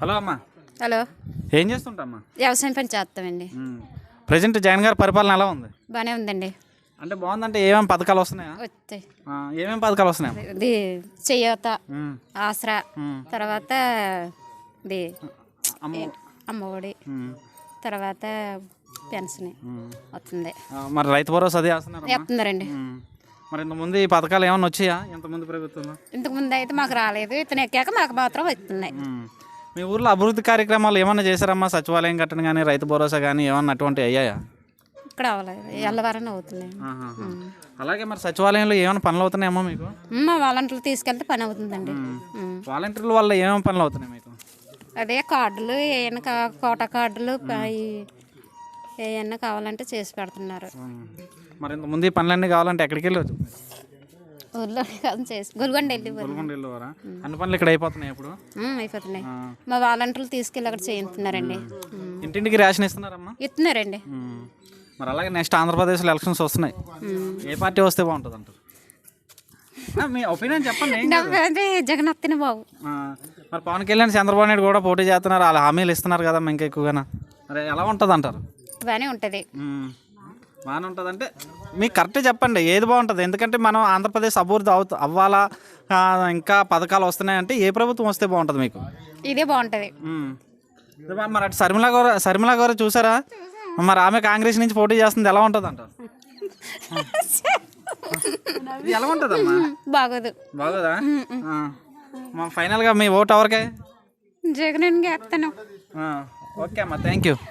Hello అమ్మా, hello, ఏం చేస్తుంటమ్మా? వ్యవసాయం పని చేస్తామండి. ప్రజెంట్ జగన్ గారి పరిపాలన ఎలా ఉంది? బాగానే ఉందండి. అంటే బాగుందంటే ఏమేమి పథకాలు వస్తున్నాయా? వస్తాయి. ఏమేమి పథకాలు వస్తున్నాయి? ఇది చెయ్యత, ఆసరా, తర్వాత ఇది అమ్మఒడి, తర్వాత పెన్షన్ వస్తుంది. మరి రైతు భరోసా అది వేస్తున్నారు? వేస్తున్నారండి. మరి ఇంతకుముందు ఈ పథకాలు ఏమన్నా వచ్చాయా ఇంతకుముందు ప్రభుత్వంలో? ఇంతకుముందు అయితే మాకు రాలేదు, ఇతను ఎక్కాక మాకు మాత్రం వస్తున్నాయి. మీ ఊర్లో అభివృద్ధి కార్యక్రమాలు ఏమన్నా చేశారమ్మా? సచివాలయం కట్టడం కానీ రైతు భరోసా కానీ ఏమన్నా అటువంటి అయ్యాయా? ఇక్కడ అవ్వలేదు, ఎల్లవారని అవుతున్నాయి. అలాగే మరి సచివాలయంలో ఏమైనా పనులు అవుతున్నాయమ్మా మీకు? మా వాలంటీర్లు తీసుకెళ్తే పని అవుతుందండి. వాలంటీర్ల వల్ల ఏమేమి పనులు అవుతున్నాయి మీకు? అదే కార్డులు ఏమైనా కోటా కార్డులు ఏమన్నా కావాలంటే చేసి పెడుతున్నారు. మరి ఇంతకుముందు ఈ పనులన్నీ కావాలంటే ఎక్కడికి వెళ్ళవచ్చు? ఊర్లో కాదు, చేసి గొల్గొండ వెళ్ళేవారా? అన్ని పనులు ఇక్కడ అయిపోతున్నాయి ఇప్పుడు? అయిపోతున్నాయి. మా వాలంటీర్లు తీసుకెళ్ళి అక్కడ చేయిస్తున్నారండి. ఇంటింటికి రేషన్ ఇస్తున్నారమ్మా? ఇస్తున్నారండి. మరి అలాగే నెక్స్ట్ ఆంధ్రప్రదేశ్లో ఎలక్షన్స్ వస్తున్నాయి, ఏ పార్టీ వస్తే బాగుంటుంది అంటారు? మీ ఒపీనియన్ చెప్పండి. జగన్ వస్తేనే బాబు. మరి పవన్ కళ్యాణ్, చంద్రబాబు నాయుడు కూడా పోటీ చేస్తున్నారు, వాళ్ళ హామీలు ఇస్తున్నారు కదా ఇంకా ఎక్కువగా. మరి ఎలా ఉంటుంది అంటారు? బాగానే ఉంటుంది. బాగానే ఉంటుంది అంటే మీకు కరెక్ట్ చెప్పండి, ఏది బాగుంటుంది? ఎందుకంటే మనం ఆంధ్రప్రదేశ్ అభివృద్ధి అవ్వాలా, ఇంకా పథకాలు వస్తున్నాయంటే ఏ ప్రభుత్వం వస్తే బాగుంటుంది మీకు? ఇదే బాగుంటుంది. మరి అటు శర్మిల గారు చూసారా? మరి ఆమె కాంగ్రెస్ నుంచి పోటీ చేస్తుంది, ఎలా ఉంటుంది అంటారు? ఎలా ఉంటుందమ్మా? బాగోదు. బాగోదా? ఫైనల్గా మీ ఓటు ఎవరికే? జగన్ వేస్తాను. ఓకే అమ్మా, థ్యాంక్ యూ.